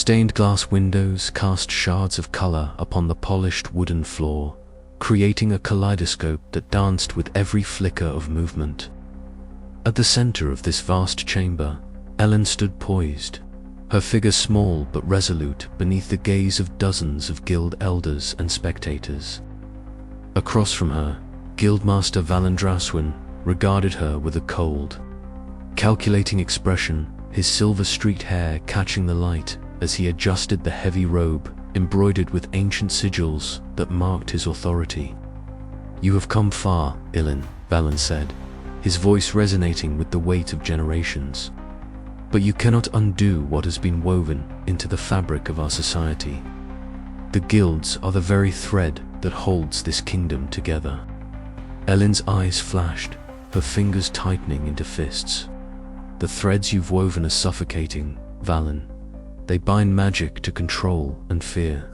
Stained glass windows cast shards of color upon the polished wooden floor, creating a kaleidoscope that danced with every flicker of movement. At the center of this vast chamber, Elin stood poised, her figure small but resolute beneath the gaze of dozens of guild elders and spectators. Across from her, Guildmaster Valendraswin regarded her with a cold, calculating expression, his silver-streaked hair catching the light as he adjusted the heavy robe embroidered with ancient sigils that marked his authority. "You have come far, Elin," Valen said, his voice resonating with the weight of generations. "But you cannot undo what has been woven into the fabric of our society. The guilds are the very thread that holds this kingdom together." Elin's eyes flashed, her fingers tightening into fists. "The threads you've woven are suffocating, Valen. They bind magic to control and fear.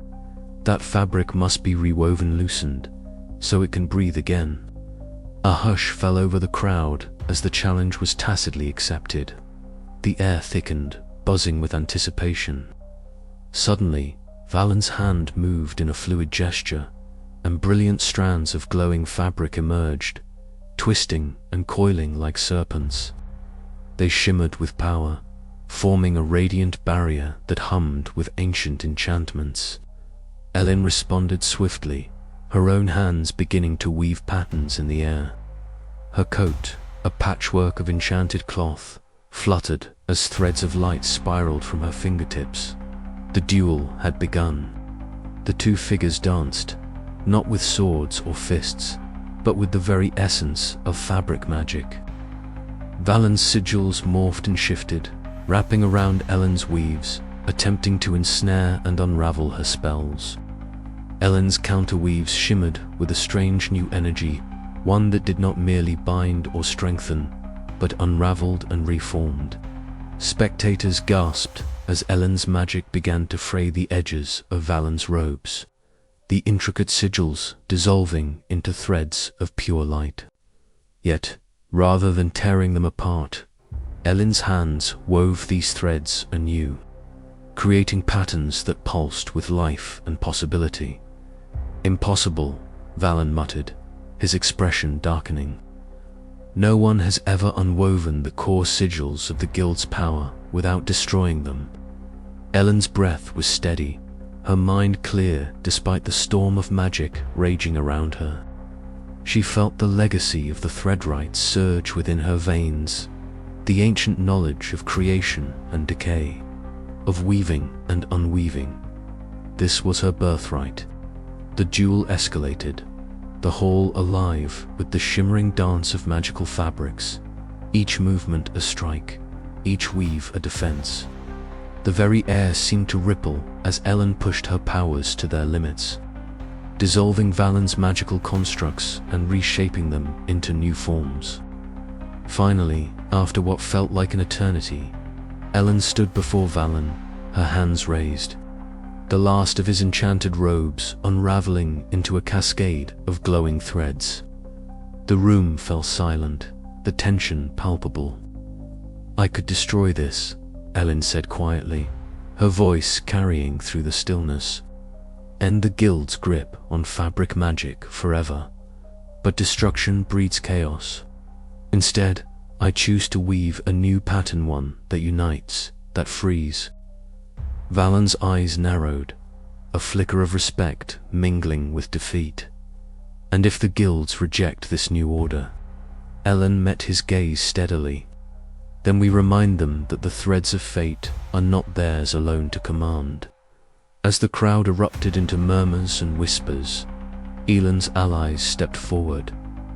That fabric must be rewoven, loosened, so it can breathe again." A hush fell over the crowd as the challenge was tacitly accepted. The air thickened, buzzing with anticipation. Suddenly, Valen's hand moved in a fluid gesture, and brilliant strands of glowing fabric emerged, twisting and coiling like serpents. They shimmered with power, forming a radiant barrier that hummed with ancient enchantments. Elin responded swiftly, her own hands beginning to weave patterns in the air. Her coat, a patchwork of enchanted cloth, fluttered as threads of light spiraled from her fingertips. The duel had begun. The two figures danced, not with swords or fists, but with the very essence of fabric magic. Valen's sigils morphed and shifted, wrapping around Elin's weaves, attempting to ensnare and unravel her spells. Elin's counterweaves shimmered with a strange new energy, one that did not merely bind or strengthen, but unraveled and reformed. Spectators gasped as Elin's magic began to fray the edges of Valen's robes, the intricate sigils dissolving into threads of pure light. Yet, rather than tearing them apart, Elin's hands wove these threads anew, creating patterns that pulsed with life and possibility. "Impossible," Valen muttered, his expression darkening. "No one has ever unwoven the core sigils of the guild's power without destroying them." Elin's breath was steady, her mind clear despite the storm of magic raging around her. She felt the legacy of the Threadwright surge within her veins, the ancient knowledge of creation and decay, of weaving and unweaving. This was her birthright. The duel escalated, the hall alive with the shimmering dance of magical fabrics, each movement a strike, each weave a defense. The very air seemed to ripple as Elin pushed her powers to their limits, dissolving Valen's magical constructs and reshaping them into new forms. Finally, after what felt like an eternity, Elin stood before Valen, her hands raised, the last of his enchanted robes unraveling into a cascade of glowing threads. The room fell silent, the tension palpable. "I could destroy this," Elin said quietly, her voice carrying through the stillness. "End the guild's grip on fabric magic forever. But destruction breeds chaos. Instead, I choose to weave a new pattern, one that unites, that frees." Valen's eyes narrowed, a flicker of respect mingling with defeat. "And if the guilds reject this new order?" Elin met his gaze steadily. "Then we remind them that the threads of fate are not theirs alone to command." As the crowd erupted into murmurs and whispers, Elin's allies stepped forward,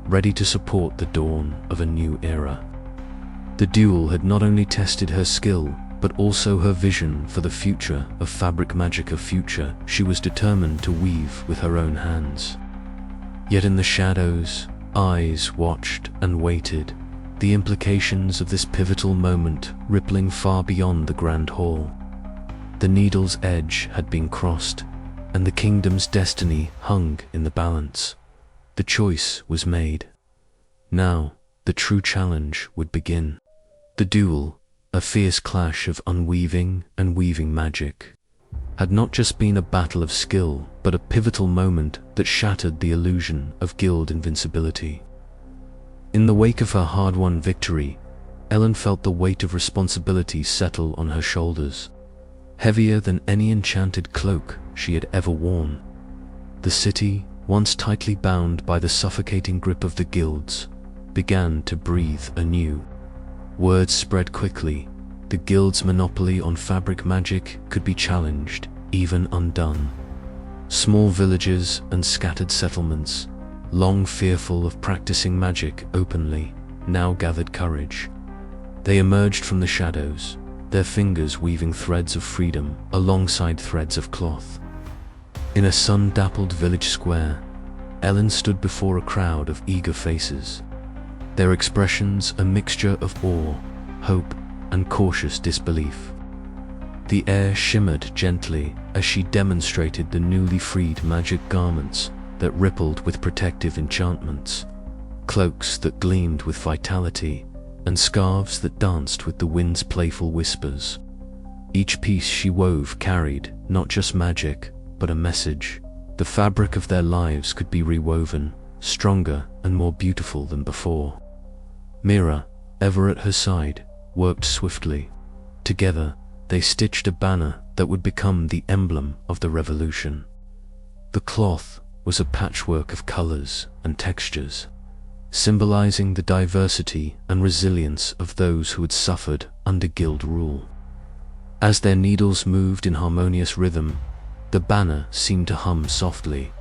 ready to support the dawn of a new era. The duel had not only tested her skill, but also her vision for the future of fabric magic, a future she was determined to weave with her own hands. Yet in the shadows, eyes watched and waited, the implications of this pivotal moment rippling far beyond the grand hall. The needle's edge had been crossed, and the kingdom's destiny hung in the balance. The choice was made. Now, the true challenge would begin. The duel, a fierce clash of unweaving and weaving magic, had not just been a battle of skill, but a pivotal moment that shattered the illusion of guild invincibility. In the wake of her hard-won victory, Elin felt the weight of responsibility settle on her shoulders, heavier than any enchanted cloak she had ever worn. The city, once tightly bound by the suffocating grip of the guilds, began to breathe anew. Word spread quickly. The guild's monopoly on fabric magic could be challenged, even undone. Small villages and scattered settlements, long fearful of practicing magic openly, now gathered courage. They emerged from the shadows, their fingers weaving threads of freedom alongside threads of cloth. In a sun-dappled village square, Elin stood before a crowd of eager faces, their expressions a mixture of awe, hope, and cautious disbelief. The air shimmered gently as she demonstrated the newly freed magic garments that rippled with protective enchantments, cloaks that gleamed with vitality, and scarves that danced with the wind's playful whispers. Each piece she wove carried not just magic, but a message. The fabric of their lives could be rewoven, stronger and more beautiful than before. Mira, ever at her side, worked swiftly. Together, they stitched a banner that would become the emblem of the revolution. The cloth was a patchwork of colors and textures, symbolizing the diversity and resilience of those who had suffered under guild rule. As their needles moved in harmonious rhythm, the banner seemed to hum softly,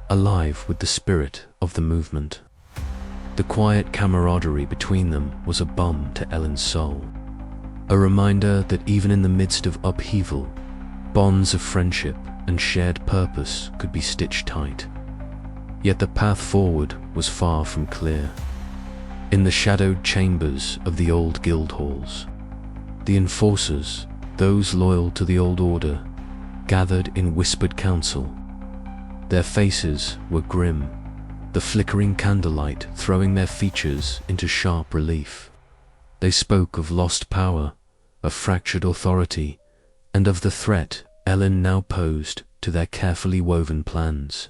alive with the spirit of the movement. The quiet camaraderie between them was a balm to Elin's soul, a reminder that even in the midst of upheaval, bonds of friendship and shared purpose could be stitched tight. Yet the path forward was far from clear. In the shadowed chambers of the old guild halls, the enforcers, those loyal to the old order, gathered in whispered council. Their faces were grim, the flickering candlelight throwing their features into sharp relief. They spoke of lost power, of fractured authority, and of the threat Elin now posed to their carefully woven plans.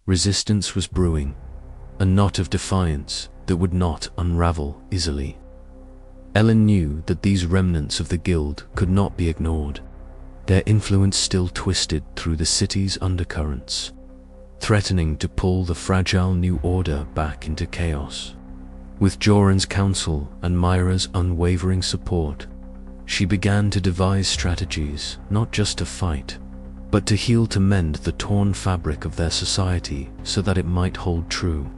Resistance was brewing, a knot of defiance that would not unravel easily. Elin knew that these remnants of the guild could not be ignored. Their influence still twisted through the city's undercurrents, threatening to pull the fragile new order back into chaos. With Joran's counsel and Myra's unwavering support, she began to devise strategies not just to fight, but to heal, to mend the torn fabric of their society so that it might hold true.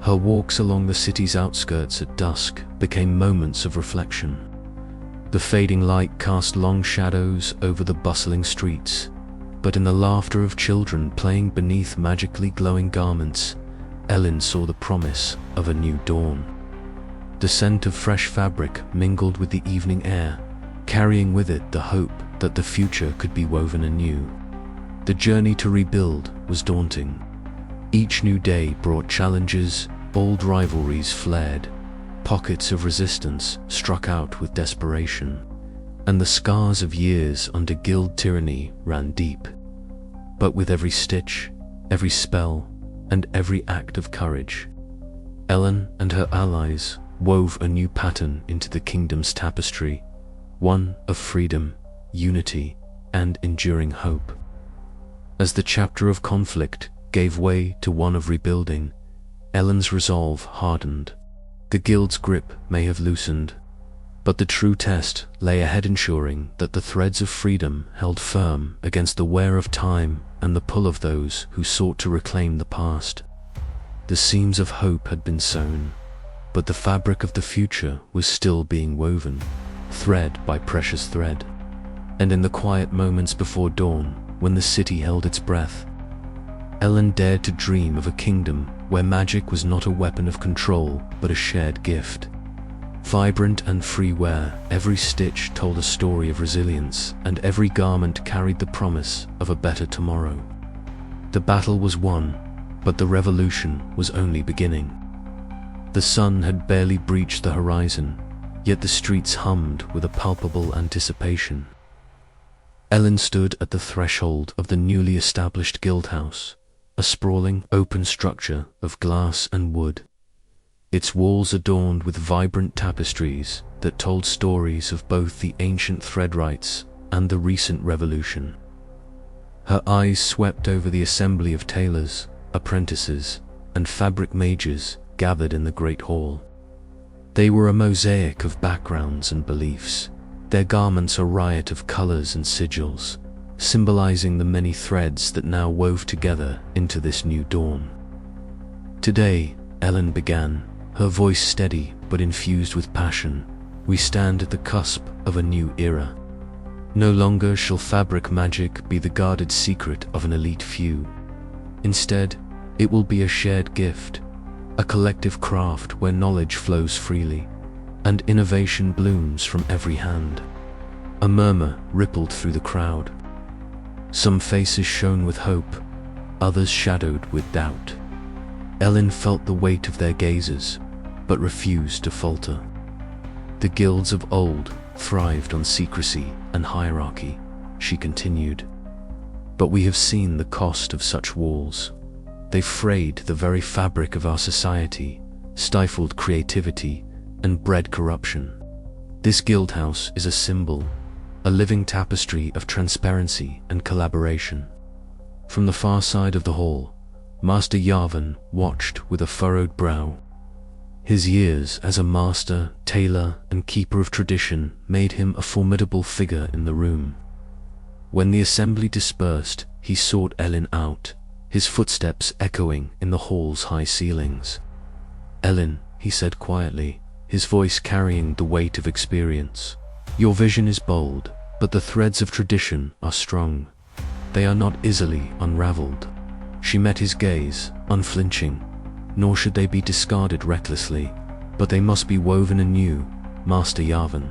Her walks along the city's outskirts at dusk became moments of reflection. The fading light cast long shadows over the bustling streets, but in the laughter of children playing beneath magically glowing garments, Elin saw the promise of a new dawn. The scent of fresh fabric mingled with the evening air, carrying with it the hope that the future could be woven anew. The journey to rebuild was daunting. Each new day brought challenges, old rivalries flared, pockets of resistance struck out with desperation, and the scars of years under guild tyranny ran deep. But with every stitch, every spell, and every act of courage, Elin and her allies wove a new pattern into the kingdom's tapestry, one of freedom, unity, and enduring hope. As the chapter of conflict gave way to one of rebuilding, Elin's resolve hardened. The guild's grip may have loosened, but the true test lay ahead, ensuring that the threads of freedom held firm against the wear of time and the pull of those who sought to reclaim the past. The seams of hope had been sown, but the fabric of the future was still being woven, thread by precious thread. And in the quiet moments before dawn, when the city held its breath, Elin dared to dream of a kingdom where magic was not a weapon of control, but a shared gift. Vibrant and free, where every stitch told a story of resilience and every garment carried the promise of a better tomorrow. The battle was won, but the revolution was only beginning. The sun had barely breached the horizon, yet the streets hummed with a palpable anticipation. Elin stood at the threshold of the newly established guildhouse, a sprawling, open structure of glass and wood. Its walls adorned with vibrant tapestries that told stories of both the ancient Threadwrights and the recent revolution. Her eyes swept over the assembly of tailors, apprentices, and fabric mages gathered in the great hall. They were a mosaic of backgrounds and beliefs, their garments a riot of colors and sigils, symbolizing the many threads that now wove together into this new dawn. Today, Elin began, her voice steady but infused with passion, we stand at the cusp of a new era. No longer shall fabric magic be the guarded secret of an elite few. Instead, it will be a shared gift, a collective craft where knowledge flows freely, and innovation blooms from every hand. A murmur rippled through the crowd. Some faces shone with hope, others shadowed with doubt. Elin felt the weight of their gazes, but refused to falter. The guilds of old thrived on secrecy and hierarchy, she continued. But we have seen the cost of such walls. They frayed the very fabric of our society, stifled creativity, and bred corruption. This guildhouse is a symbol, a living tapestry of transparency and collaboration. From the far side of the hall, Master Yavin watched with a furrowed brow. His years as a master, tailor, and keeper of tradition made him a formidable figure in the room. When the assembly dispersed, he sought Elin out, his footsteps echoing in the hall's high ceilings. "Elin," he said quietly, his voice carrying the weight of experience. "Your vision is bold, but the threads of tradition are strong. They are not easily unraveled." She met his gaze, unflinching. Nor should they be discarded recklessly, but they must be woven anew, Master Yavin.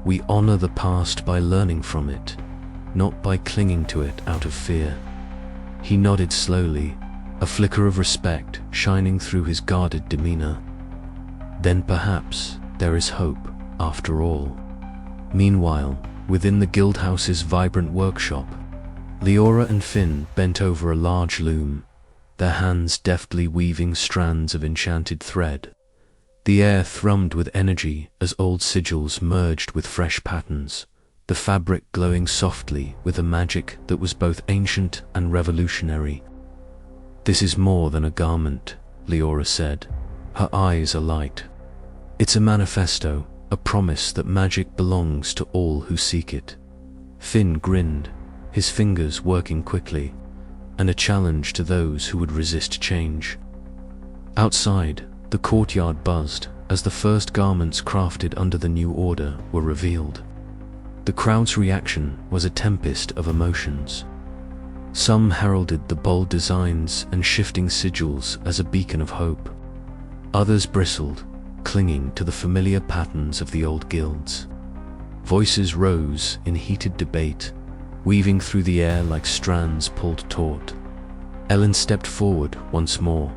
We honor the past by learning from it, not by clinging to it out of fear. He nodded slowly, a flicker of respect shining through his guarded demeanor. Then perhaps there is hope, after all. Meanwhile, within the guildhouse's vibrant workshop, Leora and Finn bent over a large loom, their hands deftly weaving strands of enchanted thread. The air thrummed with energy as old sigils merged with fresh patterns, the fabric glowing softly with a magic that was both ancient and revolutionary. "This is more than a garment," Leora said, her eyes alight. "It's a manifesto, a promise that magic belongs to all who seek it." Finn grinned, his fingers working quickly, and a challenge to those who would resist change. Outside, the courtyard buzzed as the first garments crafted under the new order were revealed. The crowd's reaction was a tempest of emotions. Some heralded the bold designs and shifting sigils as a beacon of hope. Others bristled, clinging to the familiar patterns of the old guilds. Voices rose in heated debate, weaving through the air like strands pulled taut. Elin stepped forward once more,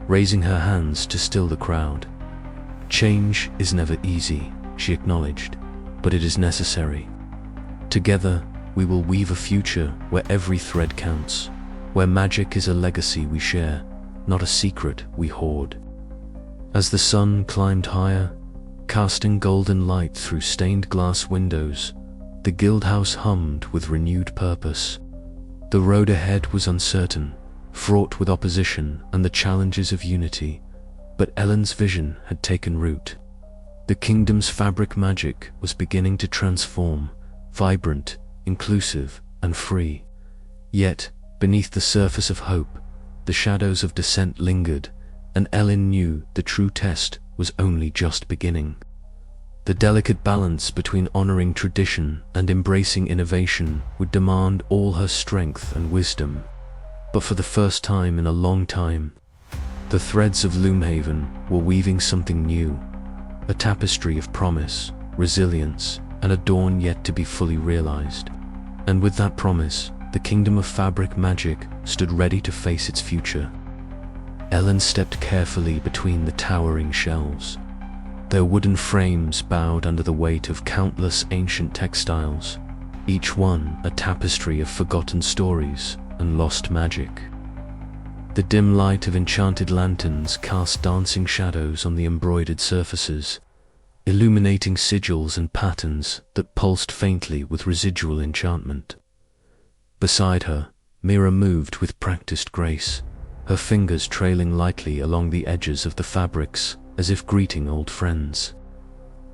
raising her hands to still the crowd. "Change is never easy," she acknowledged, "but it is necessary. Together, we will weave a future where every thread counts, where magic is a legacy we share, not a secret we hoard." As the sun climbed higher, casting golden light through stained glass windows, the guildhouse hummed with renewed purpose. The road ahead was uncertain, fraught with opposition and the challenges of unity, but Elin's vision had taken root. The kingdom's fabric magic was beginning to transform, vibrant, inclusive, and free. Yet, beneath the surface of hope, the shadows of dissent lingered, and Elin knew the true test was only just beginning. The delicate balance between honoring tradition and embracing innovation would demand all her strength and wisdom. But for the first time in a long time, the threads of Loomhaven were weaving something new, a tapestry of promise, resilience, and a dawn yet to be fully realized. And with that promise, the kingdom of fabric magic stood ready to face its future. Elin stepped carefully between the towering shelves. Their wooden frames bowed under the weight of countless ancient textiles, each one a tapestry of forgotten stories and lost magic. The dim light of enchanted lanterns cast dancing shadows on the embroidered surfaces, illuminating sigils and patterns that pulsed faintly with residual enchantment. Beside her, Mira moved with practiced grace, her fingers trailing lightly along the edges of the fabrics as if greeting old friends.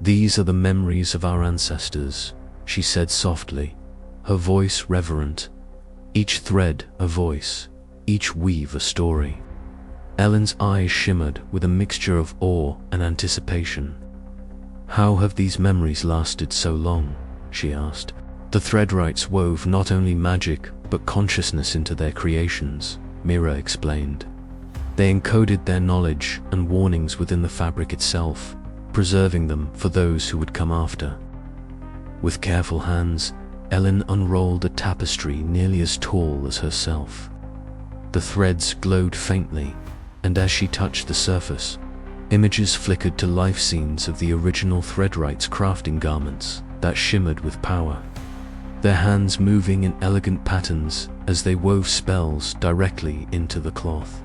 "These are the memories of our ancestors," she said softly, her voice reverent, each thread a voice, each weave a story. Elin's eyes shimmered with a mixture of awe and anticipation. "How have these memories lasted so long?" she asked. "The Threadwrights wove not only magic but consciousness into their creations," Mira explained. "They encoded their knowledge and warnings within the fabric itself, preserving them for those who would come after." With careful hands, Elin unrolled a tapestry nearly as tall as herself. The threads glowed faintly, and as she touched the surface, images flickered to life scenes of the original Threadwrights' crafting garments that shimmered with power, their hands moving in elegant patterns as they wove spells directly into the cloth.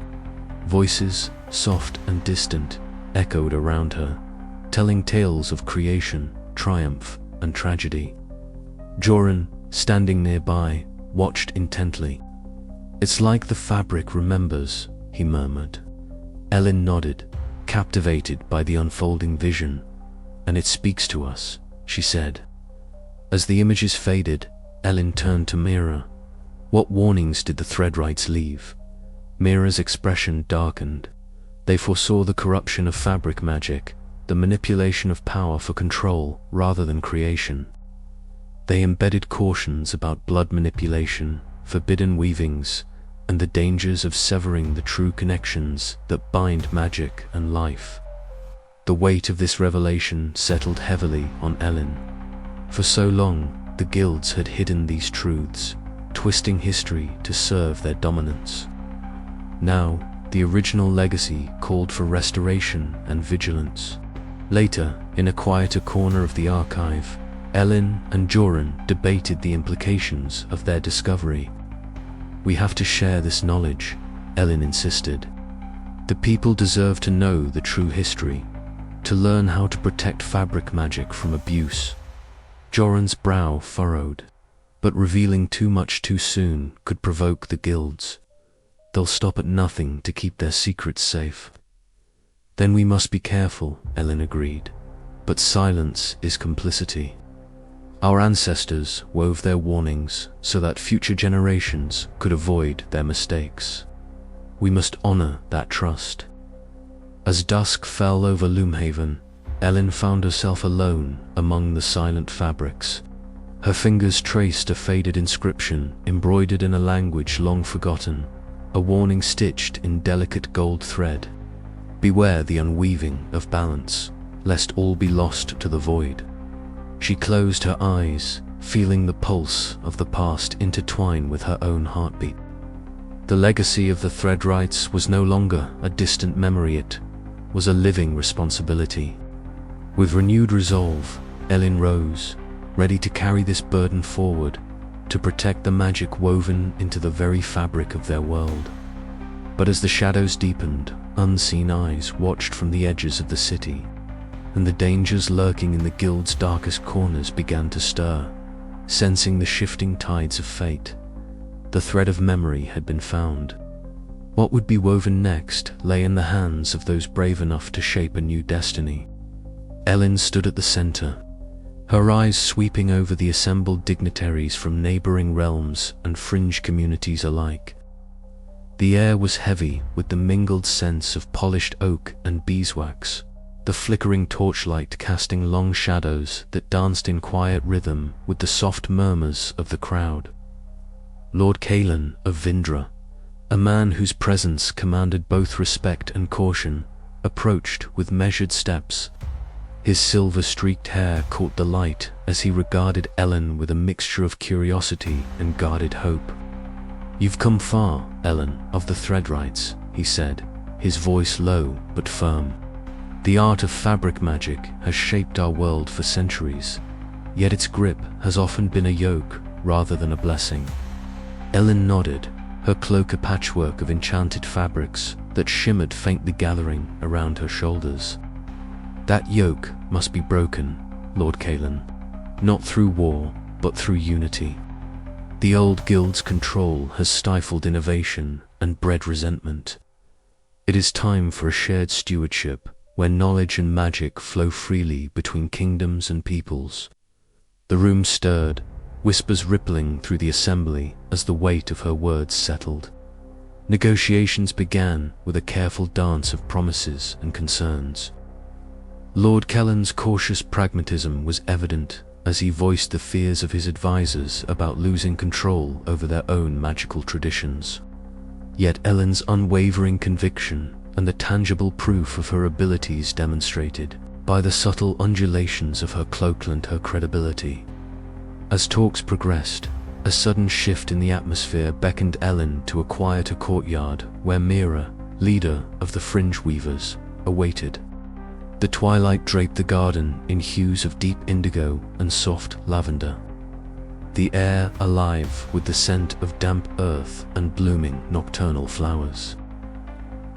Voices, soft and distant, echoed around her, telling tales of creation, triumph, and tragedy. Joran, standing nearby, watched intently. "It's like the fabric remembers," he murmured. Elin nodded, captivated by the unfolding vision. "And it speaks to us," she said. As the images faded, Elin turned to Mira. "What warnings did the Threadwrights leave?" Mira's expression darkened. "They foresaw the corruption of fabric magic, the manipulation of power for control rather than creation. They embedded cautions about blood manipulation, forbidden weavings, and the dangers of severing the true connections that bind magic and life." The weight of this revelation settled heavily on Elin. For so long, the guilds had hidden these truths, twisting history to serve their dominance. Now, the original legacy called for restoration and vigilance. Later, in a quieter corner of the archive, Elin and Joran debated the implications of their discovery. "We have to share this knowledge," Elin insisted. "The people deserve to know the true history, to learn how to protect fabric magic from abuse." Joran's brow furrowed, but revealing too much too soon could provoke the guilds. "They'll stop at nothing to keep their secrets safe." "Then we must be careful," Elin agreed. "But silence is complicity. Our ancestors wove their warnings so that future generations could avoid their mistakes. We must honor that trust." As dusk fell over Loomhaven, Elin found herself alone among the silent fabrics. Her fingers traced a faded inscription embroidered in a language long forgotten, a warning stitched in delicate gold thread. "Beware the unweaving of balance, lest all be lost to the void." She closed her eyes, feeling the pulse of the past intertwine with her own heartbeat. The legacy of the Threadwrights was no longer a distant memory, it was a living responsibility. With renewed resolve, Elin rose, ready to carry this burden forward, to protect the magic woven into the very fabric of their world. But as the shadows deepened, unseen eyes watched from the edges of the city, and the dangers lurking in the guild's darkest corners began to stir, sensing the shifting tides of fate. The thread of memory had been found. What would be woven next lay in the hands of those brave enough to shape a new destiny. Elin stood at the center, her eyes sweeping over the assembled dignitaries from neighboring realms and fringe communities alike. The air was heavy with the mingled scents of polished oak and beeswax, the flickering torchlight casting long shadows that danced in quiet rhythm with the soft murmurs of the crowd. Lord Kalan of Vindra, a man whose presence commanded both respect and caution, approached with measured steps. His silver-streaked hair caught the light as he regarded Elin with a mixture of curiosity and guarded hope. "You've come far, Elin of the Threadwrights," he said, his voice low but firm. "The art of fabric magic has shaped our world for centuries. yet its grip has often been a yoke rather than a blessing. Elin nodded, her cloak a patchwork of enchanted fabrics that shimmered faintly gathering around her shoulders. That yoke must be broken, Lord Kalen, not through war, but through unity. The old guild's control has stifled innovation and bred resentment. It is time for a shared stewardship where knowledge and magic flow freely between kingdoms and peoples. The room stirred, whispers rippling through the assembly as the weight of her words settled. Negotiations began with a careful dance of promises and concerns. Lord Kellen's cautious pragmatism was evident as he voiced the fears of his advisors about losing control over their own magical traditions. Yet Elin's unwavering conviction and the tangible proof of her abilities demonstrated by the subtle undulations of her cloak lent her credibility. As talks progressed, a sudden shift in the atmosphere beckoned Elin to a quieter courtyard where Mira, leader of the Fringe Weavers, awaited. The twilight draped the garden in hues of deep indigo and soft lavender, the air alive with the scent of damp earth and blooming nocturnal flowers.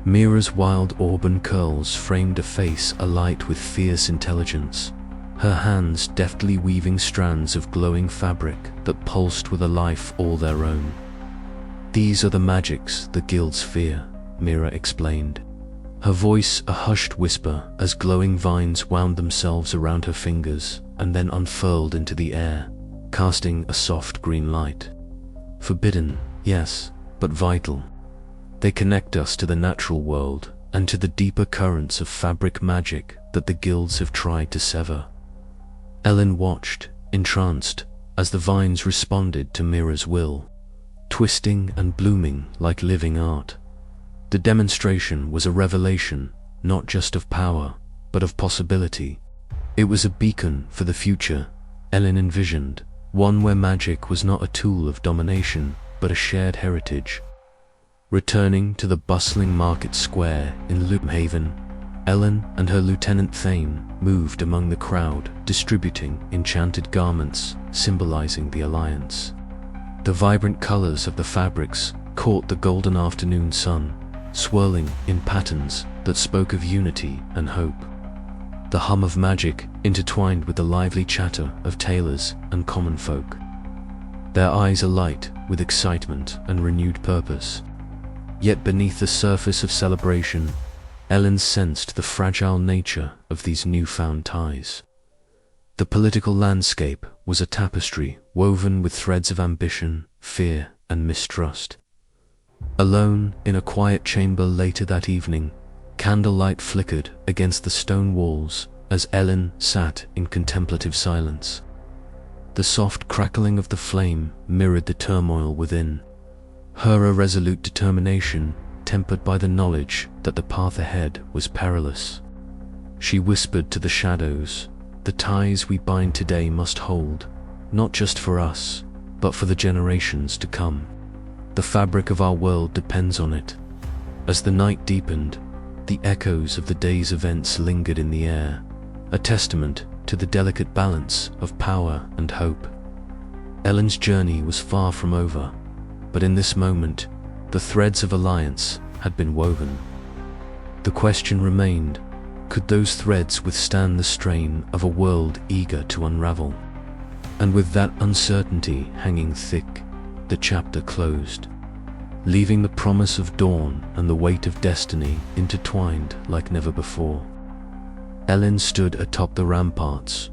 Mira's wild auburn curls framed a face alight with fierce intelligence, her hands deftly weaving strands of glowing fabric that pulsed with a life all their own. "These are the magics the guilds fear," Mira explained, her voice a hushed whisper as glowing vines wound themselves around her fingers and then unfurled into the air, casting a soft green light. "Forbidden, yes, but vital. They connect us to the natural world and to the deeper currents of fabric magic that the guilds have tried to sever." Elin watched, entranced, as the vines responded to Mira's will, twisting and blooming like living art. The demonstration was a revelation, not just of power, but of possibility. It was a beacon for the future Elin envisioned, one where magic was not a tool of domination, but a shared heritage. Returning to the bustling market square in Loom, Elin and her Lieutenant Thane moved among the crowd, distributing enchanted garments symbolizing the alliance. The vibrant colors of the fabrics caught the golden afternoon sun, swirling in patterns that spoke of unity and hope. The hum of magic intertwined with the lively chatter of tailors and common folk, their eyes alight with excitement and renewed purpose. Yet beneath the surface of celebration, Elin sensed the fragile nature of these newfound ties. The political landscape was a tapestry woven with threads of ambition, fear, and mistrust. Alone in a quiet chamber later that evening, candlelight flickered against the stone walls as Elin sat in contemplative silence. The soft crackling of the flame mirrored the turmoil within, her irresolute determination tempered by the knowledge that the path ahead was perilous. She whispered to the shadows, "The ties we bind today must hold, not just for us, but for the generations to come. The fabric of our world depends on it." As the night deepened, the echoes of the day's events lingered in the air, a testament to the delicate balance of power and hope. Elin's journey was far from over, but in this moment, the threads of alliance had been woven. The question remained, could those threads withstand the strain of a world eager to unravel? And with that uncertainty hanging thick, the chapter closed, leaving the promise of dawn and the weight of destiny intertwined like never before. Elin stood atop the ramparts,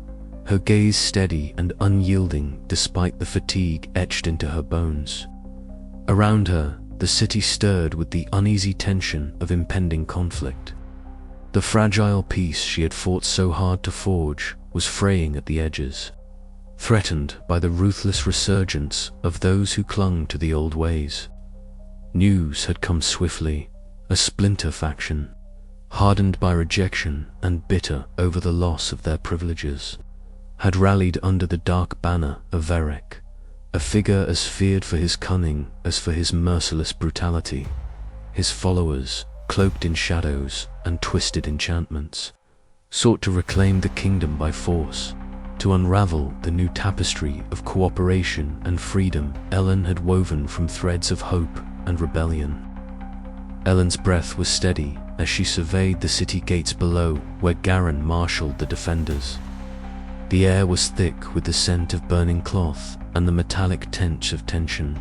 her gaze steady and unyielding despite the fatigue etched into her bones. Around her, the city stirred with the uneasy tension of impending conflict. The fragile peace she had fought so hard to forge was fraying at the edges, threatened by the ruthless resurgence of those who clung to the old ways. News had come swiftly, a splinter faction, hardened by rejection and bitter over the loss of their privileges, had rallied under the dark banner of Verek, a figure as feared for his cunning as for his merciless brutality. His followers, cloaked in shadows and twisted enchantments, sought to reclaim the kingdom by force, to unravel the new tapestry of cooperation and freedom Elin had woven from threads of hope and rebellion. Elin's breath was steady as she surveyed the city gates below, where Garen marshaled the defenders. The air was thick with the scent of burning cloth and the metallic tense of tension.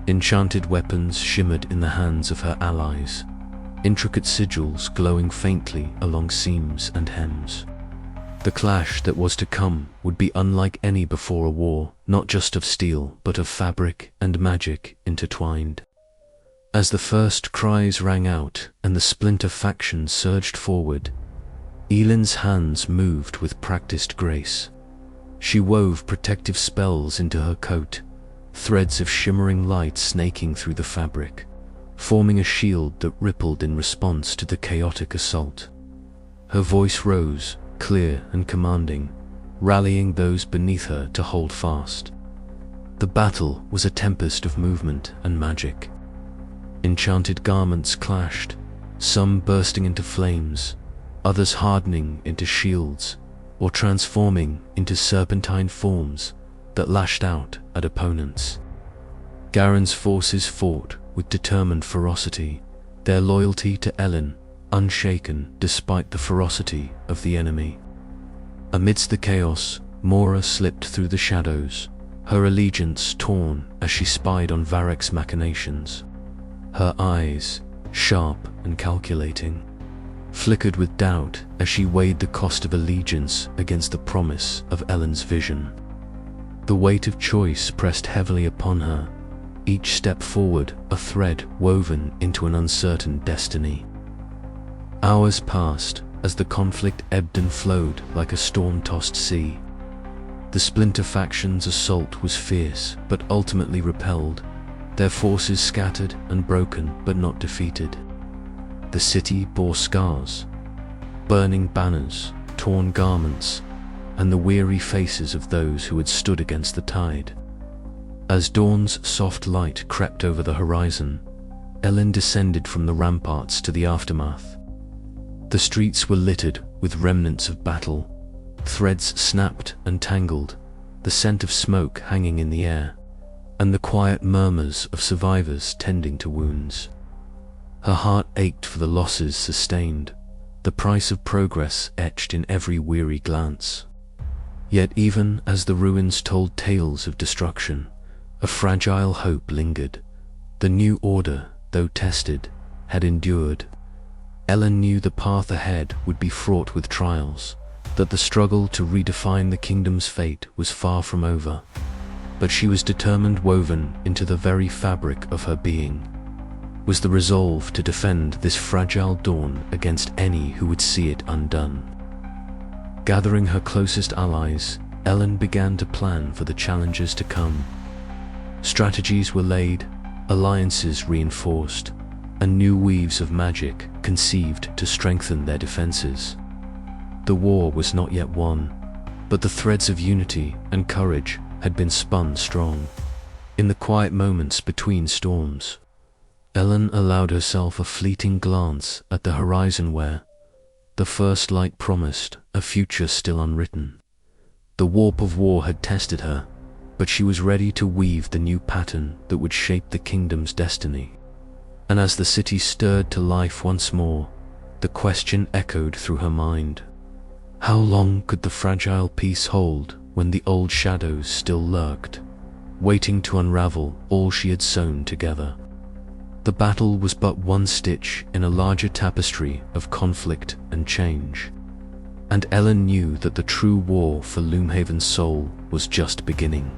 Enchanted weapons shimmered in the hands of her allies, intricate sigils glowing faintly along seams and hems. The clash that was to come would be unlike any before a war, not just of steel, but of fabric and magic intertwined. As the first cries rang out and the splinter faction surged forward, Elin's hands moved with practiced grace. She wove protective spells into her coat, threads of shimmering light snaking through the fabric, forming a shield that rippled in response to the chaotic assault. Her voice rose, clear and commanding, rallying those beneath her to hold fast. The battle was a tempest of movement and magic. Enchanted garments clashed, some bursting into flames, others hardening into shields, or transforming into serpentine forms that lashed out at opponents. Garen's forces fought with determined ferocity, their loyalty to Elin unshaken despite the ferocity of the enemy. Amidst the chaos, Mora slipped through the shadows, her allegiance torn as she spied on Varek's machinations. Her eyes, sharp and calculating, flickered with doubt as she weighed the cost of allegiance against the promise of Elin's vision. The weight of choice pressed heavily upon her, each step forward a thread woven into an uncertain destiny. Hours passed as the conflict ebbed and flowed like a storm-tossed sea. The splinter faction's assault was fierce but ultimately repelled, their forces scattered and broken but not defeated. The city bore scars, burning banners, torn garments, and the weary faces of those who had stood against the tide. As dawn's soft light crept over the horizon, Elin descended from the ramparts to the aftermath. The streets were littered with remnants of battle, threads snapped and tangled, the scent of smoke hanging in the air, and the quiet murmurs of survivors tending to wounds. Her heart ached for the losses sustained, the price of progress etched in every weary glance. Yet even as the ruins told tales of destruction, a fragile hope lingered. The new order, though tested, had endured. Elin knew the path ahead would be fraught with trials, that the struggle to redefine the kingdom's fate was far from over. But she was determined, woven into the very fabric of her being was the resolve to defend this fragile dawn against any who would see it undone. Gathering her closest allies, Elin began to plan for the challenges to come. Strategies were laid, alliances reinforced, and new weaves of magic conceived to strengthen their defenses. The war was not yet won, but the threads of unity and courage had been spun strong. In the quiet moments between storms, Elin allowed herself a fleeting glance at the horizon where the first light promised a future still unwritten. The warp of war had tested her, but she was ready to weave the new pattern that would shape the kingdom's destiny. And as the city stirred to life once more, the question echoed through her mind. How long could the fragile peace hold when the old shadows still lurked, waiting to unravel all she had sewn together? The battle was but one stitch in a larger tapestry of conflict and change, and Elin knew that the true war for Loomhaven's soul was just beginning.